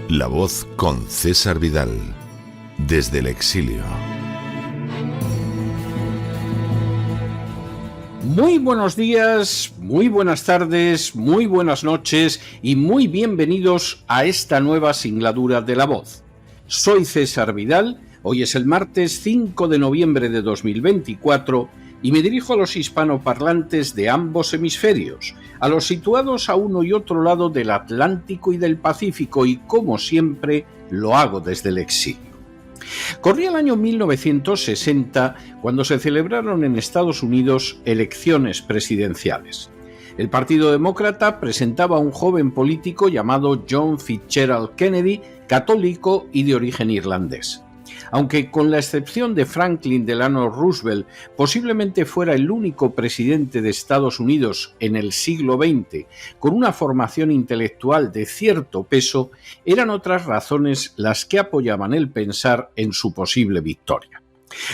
La Voz con César Vidal, desde el exilio. Muy buenos días, muy buenas tardes, muy buenas noches y muy bienvenidos a esta nueva singladura de La Voz. Soy César Vidal, hoy es el martes 5 de noviembre de 2024 y me dirijo a los hispanoparlantes de ambos hemisferios, a los situados a uno y otro lado del Atlántico y del Pacífico y, como siempre, lo hago desde el exilio. Corría el año 1960 cuando se celebraron en Estados Unidos elecciones presidenciales. El Partido Demócrata presentaba a un joven político llamado John Fitzgerald Kennedy, católico y de origen irlandés. Aunque con la excepción de Franklin Delano Roosevelt posiblemente fuera el único presidente de Estados Unidos en el siglo XX con una formación intelectual de cierto peso, eran otras razones las que apoyaban el pensar en su posible victoria.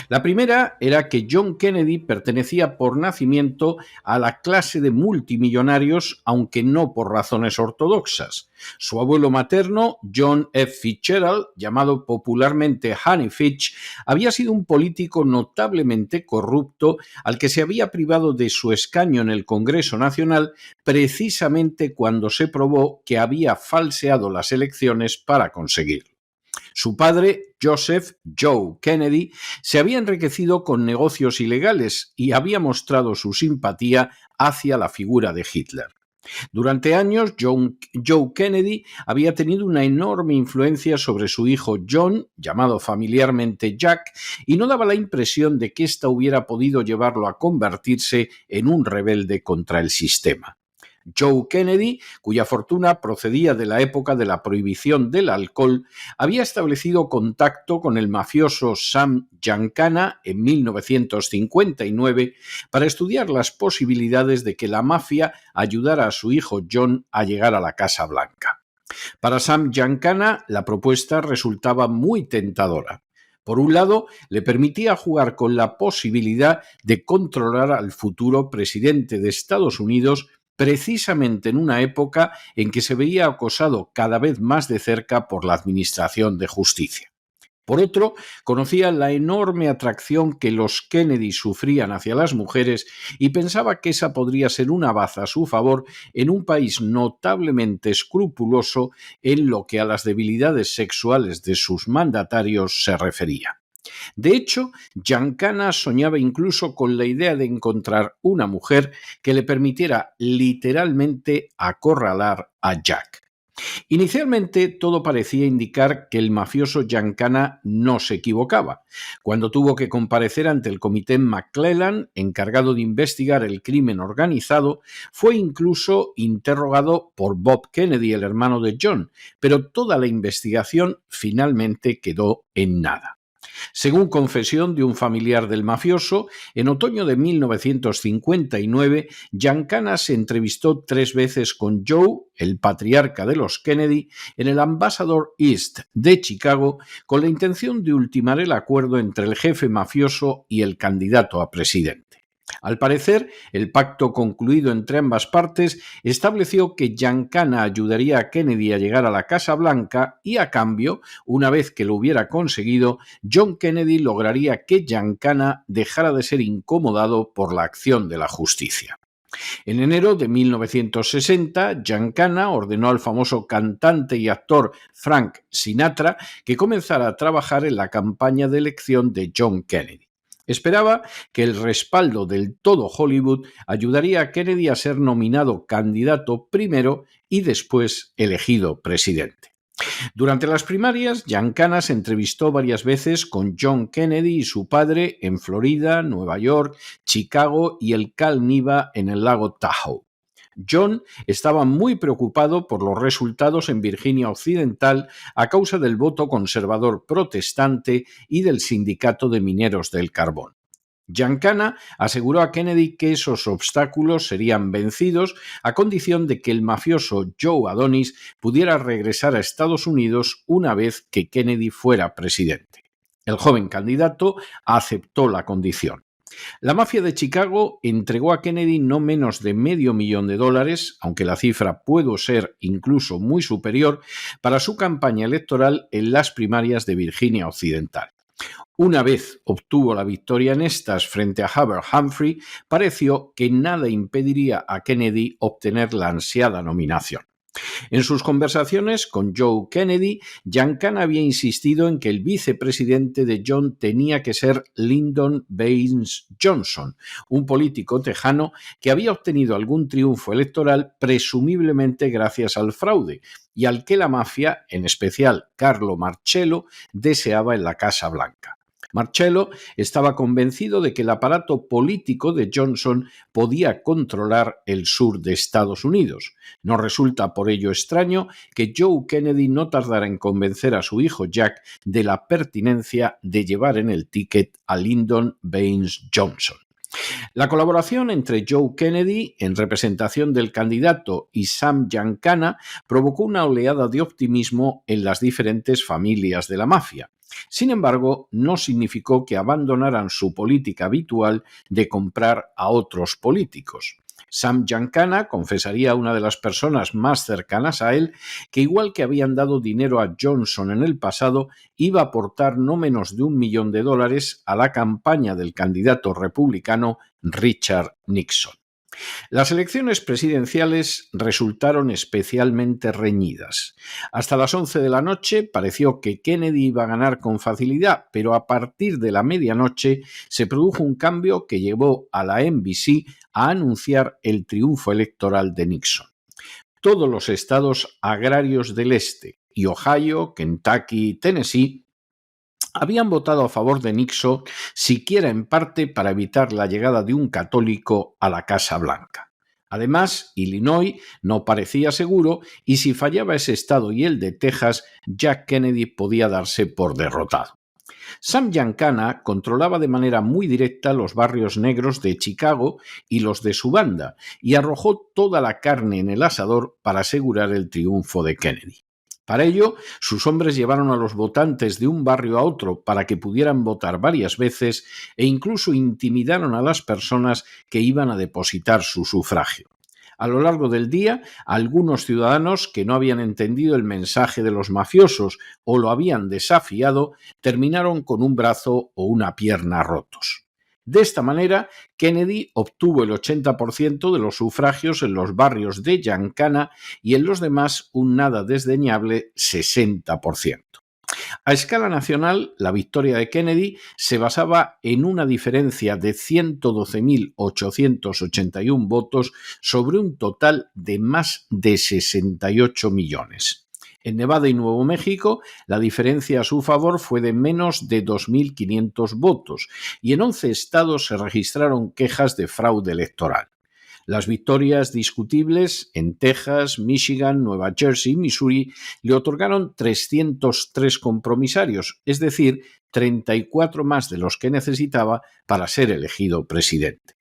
La primera era que John Kennedy pertenecía por nacimiento a la clase de multimillonarios, aunque no por razones ortodoxas. Su abuelo materno, John F. Fitzgerald, llamado popularmente Honey Fitch, había sido un político notablemente corrupto al que se había privado de su escaño en el Congreso Nacional precisamente cuando se probó que había falseado las elecciones para conseguirlo. Su padre, Joseph Joe Kennedy, se había enriquecido con negocios ilegales y había mostrado su simpatía hacia la figura de Hitler. Durante años, Joe Kennedy había tenido una enorme influencia sobre su hijo John, llamado familiarmente Jack, y no daba la impresión de que ésta hubiera podido llevarlo a convertirse en un rebelde contra el sistema. Joe Kennedy, cuya fortuna procedía de la época de la prohibición del alcohol, había establecido contacto con el mafioso Sam Giancana en 1959 para estudiar las posibilidades de que la mafia ayudara a su hijo John a llegar a la Casa Blanca. Para Sam Giancana, la propuesta resultaba muy tentadora. Por un lado, le permitía jugar con la posibilidad de controlar al futuro presidente de Estados Unidos precisamente en una época en que se veía acosado cada vez más de cerca por la Administración de Justicia. Por otro, conocía la enorme atracción que los Kennedy sufrían hacia las mujeres y pensaba que esa podría ser una baza a su favor en un país notablemente escrupuloso en lo que a las debilidades sexuales de sus mandatarios se refería. De hecho, Giancana soñaba incluso con la idea de encontrar una mujer que le permitiera literalmente acorralar a Jack. Inicialmente todo parecía indicar que el mafioso Giancana no se equivocaba. Cuando tuvo que comparecer ante el comité McClellan, encargado de investigar el crimen organizado, fue incluso interrogado por Bob Kennedy, el hermano de John, pero toda la investigación finalmente quedó en nada. Según confesión de un familiar del mafioso, en otoño de 1959, Giancana se entrevistó 3 veces con Joe, el patriarca de los Kennedy, en el Ambassador East de Chicago, con la intención de ultimar el acuerdo entre el jefe mafioso y el candidato a presidente. Al parecer, el pacto concluido entre ambas partes estableció que Giancana ayudaría a Kennedy a llegar a la Casa Blanca y, a cambio, una vez que lo hubiera conseguido, John Kennedy lograría que Giancana dejara de ser incomodado por la acción de la justicia. En enero de 1960, Giancana ordenó al famoso cantante y actor Frank Sinatra que comenzara a trabajar en la campaña de elección de John Kennedy. Esperaba que el respaldo del todo Hollywood ayudaría a Kennedy a ser nominado candidato primero y después elegido presidente. Durante las primarias, Giancana se entrevistó varias veces con John Kennedy y su padre en Florida, Nueva York, Chicago y el Cal Neva en el lago Tahoe. John estaba muy preocupado por los resultados en Virginia Occidental a causa del voto conservador protestante y del sindicato de mineros del carbón. Giancana aseguró a Kennedy que esos obstáculos serían vencidos a condición de que el mafioso Joe Adonis pudiera regresar a Estados Unidos una vez que Kennedy fuera presidente. El joven candidato aceptó la condición. La mafia de Chicago entregó a Kennedy no menos de $500,000, aunque la cifra pudo ser incluso muy superior, para su campaña electoral en las primarias de Virginia Occidental. Una vez obtuvo la victoria en estas frente a Hubert Humphrey, pareció que nada impediría a Kennedy obtener la ansiada nominación. En sus conversaciones con Joe Kennedy, Giancana había insistido en que el vicepresidente de John tenía que ser Lyndon Baines Johnson, un político tejano que había obtenido algún triunfo electoral presumiblemente gracias al fraude y al que la mafia, en especial Carlo Marcello, deseaba en la Casa Blanca. Marcello estaba convencido de que el aparato político de Johnson podía controlar el sur de Estados Unidos. No resulta por ello extraño que Joe Kennedy no tardara en convencer a su hijo Jack de la pertinencia de llevar en el ticket a Lyndon Baines Johnson. La colaboración entre Joe Kennedy, en representación del candidato, y Sam Giancana provocó una oleada de optimismo en las diferentes familias de la mafia. Sin embargo, no significó que abandonaran su política habitual de comprar a otros políticos. Sam Giancana confesaría a una de las personas más cercanas a él que, igual que habían dado dinero a Johnson en el pasado, iba a aportar no menos de $1,000,000 a la campaña del candidato republicano Richard Nixon. Las elecciones presidenciales resultaron especialmente reñidas. Hasta las 11 de la noche pareció que Kennedy iba a ganar con facilidad, pero a partir de la medianoche se produjo un cambio que llevó a la NBC a anunciar el triunfo electoral de Nixon. Todos los estados agrarios del este, y Ohio, Kentucky y Tennessee, habían votado a favor de Nixon, siquiera en parte para evitar la llegada de un católico a la Casa Blanca. Además, Illinois no parecía seguro y si fallaba ese estado y el de Texas, Jack Kennedy podía darse por derrotado. Sam Giancana controlaba de manera muy directa los barrios negros de Chicago y los de su banda y arrojó toda la carne en el asador para asegurar el triunfo de Kennedy. Para ello, sus hombres llevaron a los votantes de un barrio a otro para que pudieran votar varias veces e incluso intimidaron a las personas que iban a depositar su sufragio. A lo largo del día, algunos ciudadanos que no habían entendido el mensaje de los mafiosos o lo habían desafiado, terminaron con un brazo o una pierna rotos. De esta manera, Kennedy obtuvo el 80% de los sufragios en los barrios de Giancana y en los demás un nada desdeñable 60%. A escala nacional, la victoria de Kennedy se basaba en una diferencia de 112.881 votos sobre un total de más de 68 millones. En Nevada y Nuevo México, la diferencia a su favor fue de menos de 2.500 votos y en 11 estados se registraron quejas de fraude electoral. Las victorias discutibles en Texas, Michigan, Nueva Jersey y Missouri le otorgaron 303 compromisarios, es decir, 34 más de los que necesitaba para ser elegido presidente.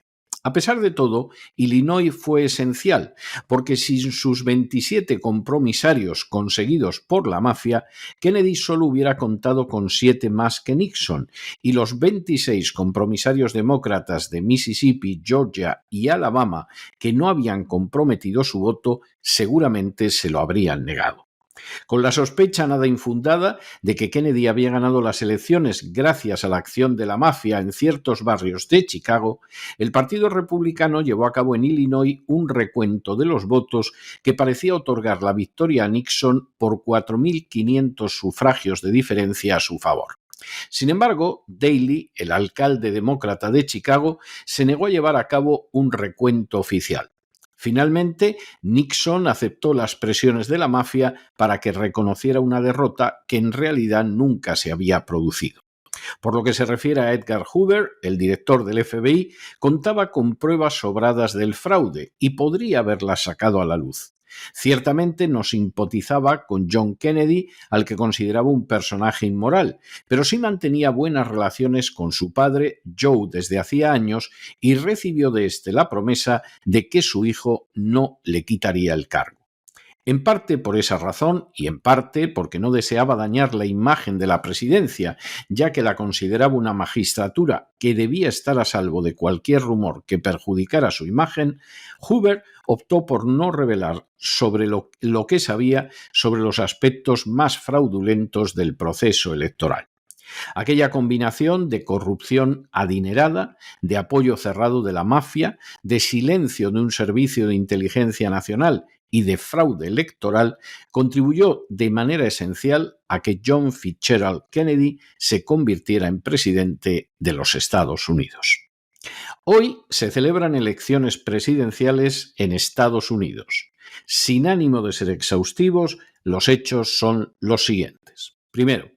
A pesar de todo, Illinois fue esencial, porque sin sus 27 compromisarios conseguidos por la mafia, Kennedy solo hubiera contado con 7 más que Nixon, y los 26 compromisarios demócratas de Mississippi, Georgia y Alabama que no habían comprometido su voto, seguramente se lo habrían negado. Con la sospecha nada infundada de que Kennedy había ganado las elecciones gracias a la acción de la mafia en ciertos barrios de Chicago, el Partido Republicano llevó a cabo en Illinois un recuento de los votos que parecía otorgar la victoria a Nixon por 4.500 sufragios de diferencia a su favor. Sin embargo, Daley, el alcalde demócrata de Chicago, se negó a llevar a cabo un recuento oficial. Finalmente, Nixon aceptó las presiones de la mafia para que reconociera una derrota que en realidad nunca se había producido. Por lo que se refiere a Edgar Hoover, el director del FBI contaba con pruebas sobradas del fraude y podría haberlas sacado a la luz. Ciertamente no simpatizaba con John Kennedy, al que consideraba un personaje inmoral, pero sí mantenía buenas relaciones con su padre, Joe, desde hacía años y recibió de éste la promesa de que su hijo no le quitaría el cargo. En parte por esa razón y en parte porque no deseaba dañar la imagen de la presidencia, ya que la consideraba una magistratura que debía estar a salvo de cualquier rumor que perjudicara su imagen, Hoover optó por no revelar sobre lo que sabía sobre los aspectos más fraudulentos del proceso electoral. Aquella combinación de corrupción adinerada, de apoyo cerrado de la mafia, de silencio de un servicio de inteligencia nacional y de fraude electoral contribuyó de manera esencial a que John Fitzgerald Kennedy se convirtiera en presidente de los Estados Unidos. Hoy se celebran elecciones presidenciales en Estados Unidos. Sin ánimo de ser exhaustivos, los hechos son los siguientes. Primero,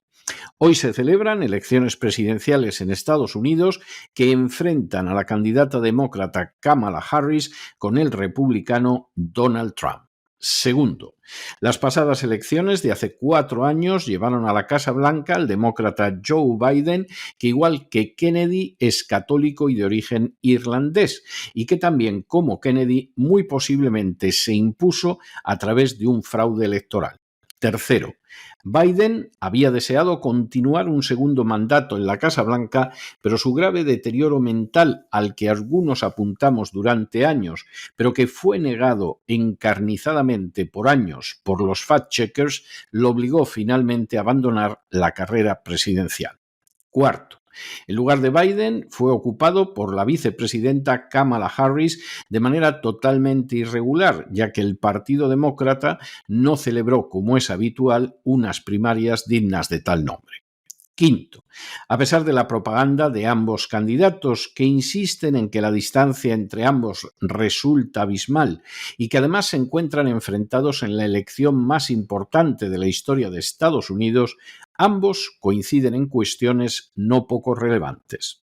hoy se celebran elecciones presidenciales en Estados Unidos que enfrentan a la candidata demócrata Kamala Harris con el republicano Donald Trump. Segundo, las pasadas elecciones de hace 4 años llevaron a la Casa Blanca al demócrata Joe Biden, que igual que Kennedy es católico y de origen irlandés, y que también, como Kennedy, muy posiblemente se impuso a través de un fraude electoral. Tercero, Biden había deseado continuar un segundo mandato en la Casa Blanca, pero su grave deterioro mental, al que algunos apuntamos durante años, pero que fue negado encarnizadamente por años por los fact-checkers, lo obligó finalmente a abandonar la carrera presidencial. Cuarto, el lugar de Biden fue ocupado por la vicepresidenta Kamala Harris de manera totalmente irregular, ya que el Partido Demócrata no celebró, como es habitual, unas primarias dignas de tal nombre. Quinto, a pesar de la propaganda de ambos candidatos, que insisten en que la distancia entre ambos resulta abismal y que además se encuentran enfrentados en la elección más importante de la historia de Estados Unidos, ambos coinciden en cuestiones no poco relevantes.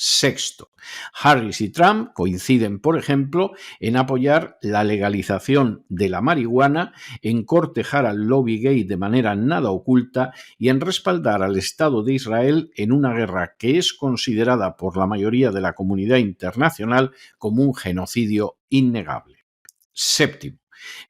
Sexto, Harris y Trump coinciden, por ejemplo, en apoyar la legalización de la marihuana, en cortejar al lobby gay de manera nada oculta y en respaldar al Estado de Israel en una guerra que es considerada por la mayoría de la comunidad internacional como un genocidio innegable. Séptimo,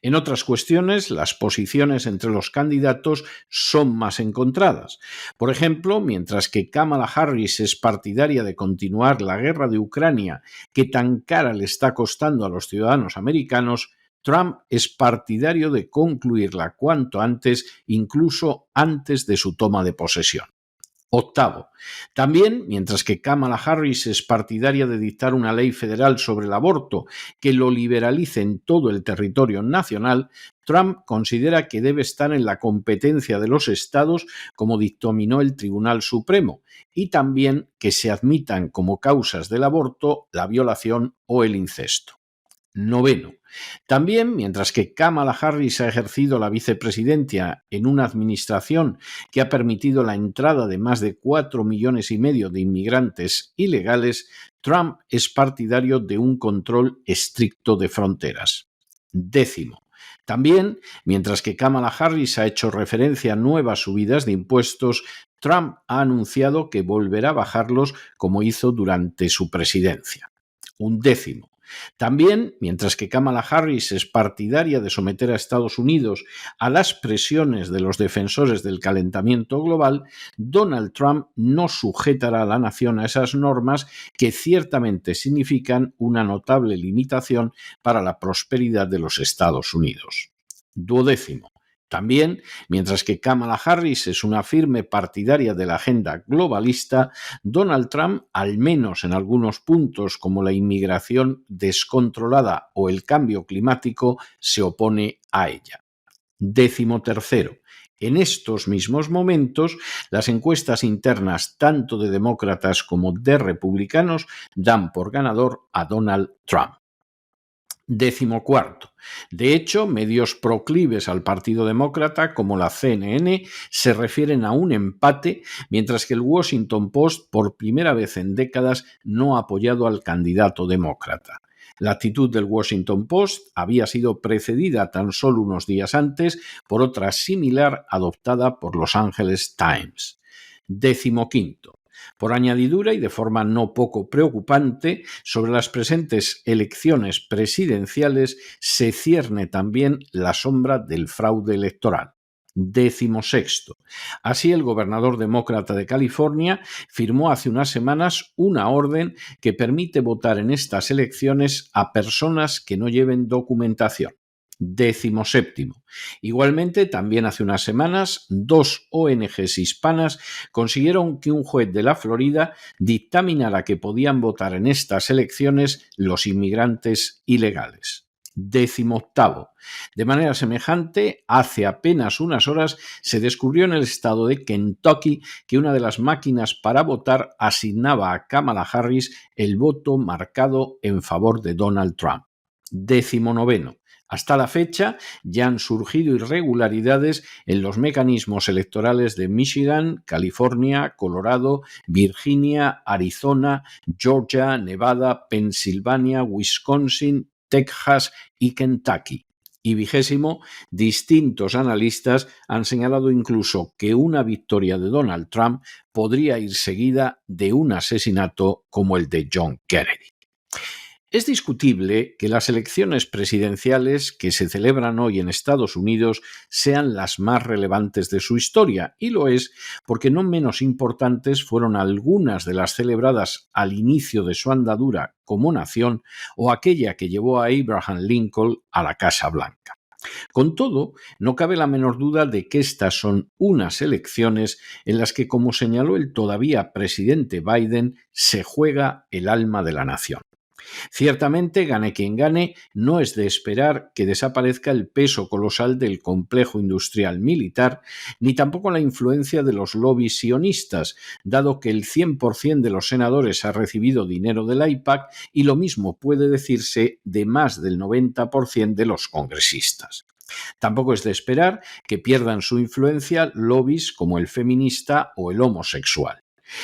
en otras cuestiones, las posiciones entre los candidatos son más encontradas. Por ejemplo, mientras que Kamala Harris es partidaria de continuar la guerra de Ucrania, que tan cara le está costando a los ciudadanos americanos, Trump es partidario de concluirla cuanto antes, incluso antes de su toma de posesión. Octavo, también, mientras que Kamala Harris es partidaria de dictar una ley federal sobre el aborto que lo liberalice en todo el territorio nacional, Trump considera que debe estar en la competencia de los estados, como dictaminó el Tribunal Supremo, y también que se admitan como causas del aborto la violación o el incesto. Noveno, también, mientras que Kamala Harris ha ejercido la vicepresidencia en una administración que ha permitido la entrada de más de 4,5 millones de inmigrantes ilegales, Trump es partidario de un control estricto de fronteras. Décimo, también, mientras que Kamala Harris ha hecho referencia a nuevas subidas de impuestos, Trump ha anunciado que volverá a bajarlos como hizo durante su presidencia. Undécimo, también, mientras que Kamala Harris es partidaria de someter a Estados Unidos a las presiones de los defensores del calentamiento global, Donald Trump no sujetará a la nación a esas normas que ciertamente significan una notable limitación para la prosperidad de los Estados Unidos. Duodécimo, también, mientras que Kamala Harris es una firme partidaria de la agenda globalista, Donald Trump, al menos en algunos puntos como la inmigración descontrolada o el cambio climático, se opone a ella. 13º, en estos mismos momentos, las encuestas internas tanto de demócratas como de republicanos dan por ganador a Donald Trump. 14º. De hecho, medios proclives al Partido Demócrata, como la CNN, se refieren a un empate, mientras que el Washington Post, por primera vez en décadas, no ha apoyado al candidato demócrata. La actitud del Washington Post había sido precedida tan solo unos días antes por otra similar adoptada por Los Angeles Times. 15º. Por añadidura y de forma no poco preocupante, sobre las presentes elecciones presidenciales se cierne también la sombra del fraude electoral. 16º. Así, el gobernador demócrata de California firmó hace unas semanas una orden que permite votar en estas elecciones a personas que no lleven documentación. 17º. Igualmente, también hace unas semanas, 2 ONGs hispanas consiguieron que un juez de la Florida dictaminara que podían votar en estas elecciones los inmigrantes ilegales. 18º. De manera semejante, hace apenas unas horas se descubrió en el estado de Kentucky que una de las máquinas para votar asignaba a Kamala Harris el voto marcado en favor de Donald Trump. 19º. Hasta la fecha ya han surgido irregularidades en los mecanismos electorales de Michigan, California, Colorado, Virginia, Arizona, Georgia, Nevada, Pensilvania, Wisconsin, Texas y Kentucky. Y 20º, distintos analistas han señalado incluso que una victoria de Donald Trump podría ir seguida de un asesinato como el de John Kennedy. Es discutible que las elecciones presidenciales que se celebran hoy en Estados Unidos sean las más relevantes de su historia, y lo es porque no menos importantes fueron algunas de las celebradas al inicio de su andadura como nación o aquella que llevó a Abraham Lincoln a la Casa Blanca. Con todo, no cabe la menor duda de que estas son unas elecciones en las que, como señaló el todavía presidente Biden, se juega el alma de la nación. Ciertamente, gane quien gane, no es de esperar que desaparezca el peso colosal del complejo industrial militar, ni tampoco la influencia de los lobbies sionistas, dado que el 100% de los senadores ha recibido dinero del AIPAC y lo mismo puede decirse de más del 90% de los congresistas. Tampoco es de esperar que pierdan su influencia lobbies como el feminista o el homosexual.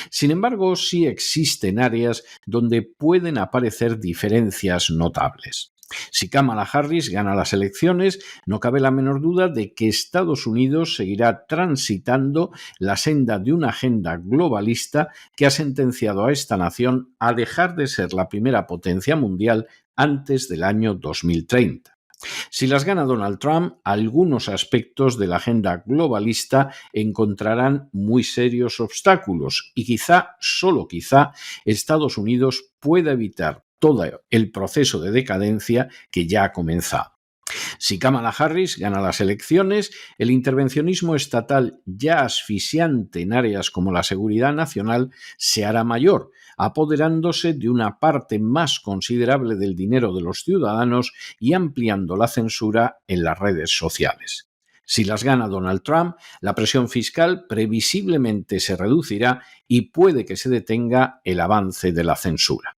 Sin embargo, sí existen áreas donde pueden aparecer diferencias notables. Si Kamala Harris gana las elecciones, no cabe la menor duda de que Estados Unidos seguirá transitando la senda de una agenda globalista que ha sentenciado a esta nación a dejar de ser la primera potencia mundial antes del año 2030. Si las gana Donald Trump, algunos aspectos de la agenda globalista encontrarán muy serios obstáculos y quizá, solo quizá, Estados Unidos pueda evitar todo el proceso de decadencia que ya ha comenzado. Si Kamala Harris gana las elecciones, el intervencionismo estatal ya asfixiante en áreas como la seguridad nacional se hará mayor, apoderándose de una parte más considerable del dinero de los ciudadanos y ampliando la censura en las redes sociales. Si las gana Donald Trump, la presión fiscal previsiblemente se reducirá y puede que se detenga el avance de la censura.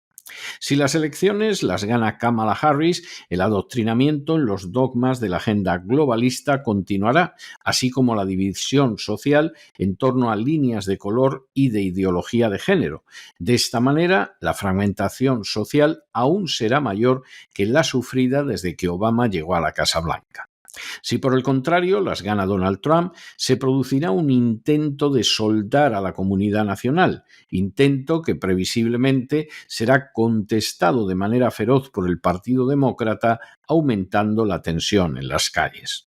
Si las elecciones las gana Kamala Harris, el adoctrinamiento en los dogmas de la agenda globalista continuará, así como la división social en torno a líneas de color y de ideología de género. De esta manera, la fragmentación social aún será mayor que la sufrida desde que Obama llegó a la Casa Blanca. Si por el contrario las gana Donald Trump, se producirá un intento de soldar a la comunidad nacional, intento que previsiblemente será contestado de manera feroz por el Partido Demócrata, aumentando la tensión en las calles.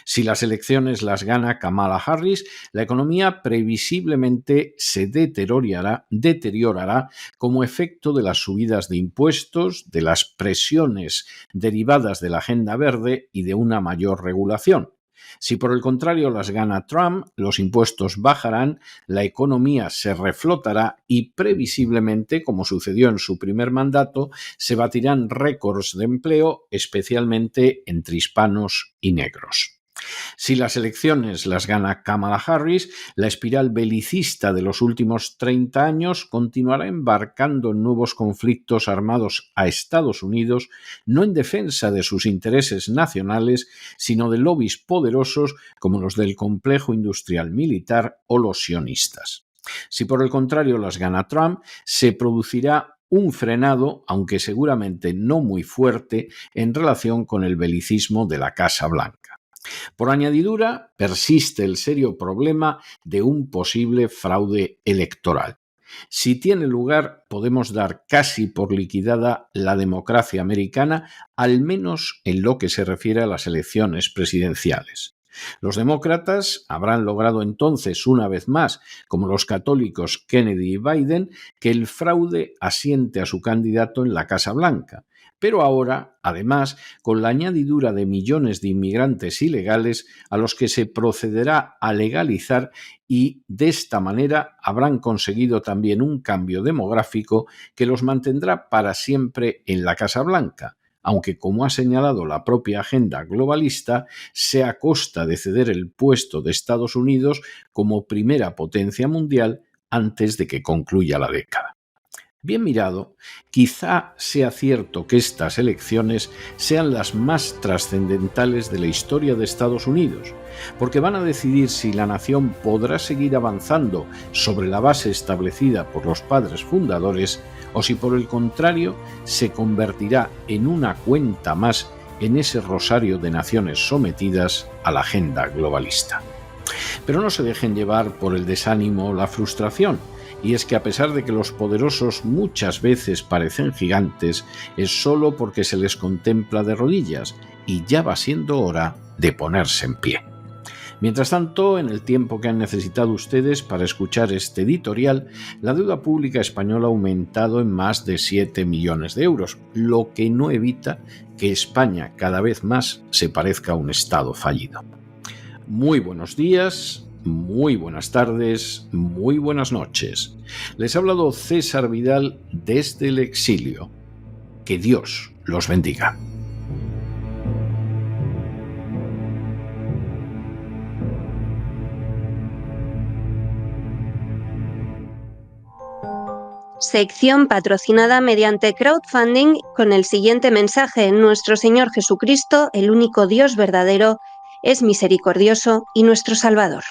Si las elecciones las gana Kamala Harris, la economía previsiblemente se deteriorará como efecto de las subidas de impuestos, de las presiones derivadas de la agenda verde y de una mayor regulación. Si por el contrario las gana Trump, los impuestos bajarán, la economía se reflotará y previsiblemente, como sucedió en su primer mandato, se batirán récords de empleo, especialmente entre hispanos y negros. Si las elecciones las gana Kamala Harris, la espiral belicista de los últimos 30 años continuará embarcando en nuevos conflictos armados a Estados Unidos, no en defensa de sus intereses nacionales, sino de lobbies poderosos como los del complejo industrial militar o los sionistas. Si por el contrario las gana Trump, se producirá un frenado, aunque seguramente no muy fuerte, en relación con el belicismo de la Casa Blanca. Por añadidura, persiste el serio problema de un posible fraude electoral. Si tiene lugar, podemos dar casi por liquidada la democracia americana, al menos en lo que se refiere a las elecciones presidenciales. Los demócratas habrán logrado entonces, una vez más, como los católicos Kennedy y Biden, que el fraude asiente a su candidato en la Casa Blanca. Pero ahora, además, con la añadidura de millones de inmigrantes ilegales a los que se procederá a legalizar y, de esta manera, habrán conseguido también un cambio demográfico que los mantendrá para siempre en la Casa Blanca, aunque, como ha señalado la propia agenda globalista, sea a costa de ceder el puesto de Estados Unidos como primera potencia mundial antes de que concluya la década. Bien mirado, quizá sea cierto que estas elecciones sean las más trascendentales de la historia de Estados Unidos, porque van a decidir si la nación podrá seguir avanzando sobre la base establecida por los padres fundadores o si por el contrario se convertirá en una cuenta más en ese rosario de naciones sometidas a la agenda globalista. Pero no se dejen llevar por el desánimo o la frustración. Y es que a pesar de que los poderosos muchas veces parecen gigantes, es solo porque se les contempla de rodillas y ya va siendo hora de ponerse en pie. Mientras tanto, en el tiempo que han necesitado ustedes para escuchar este editorial, la deuda pública española ha aumentado en más de 7 millones de euros, lo que no evita que España cada vez más se parezca a un Estado fallido. Muy buenos días. Muy buenas tardes, muy buenas noches. Les ha hablado César Vidal desde el exilio. Que Dios los bendiga. Sección patrocinada mediante crowdfunding con el siguiente mensaje: Nuestro Señor Jesucristo, el único Dios verdadero, es misericordioso y nuestro Salvador.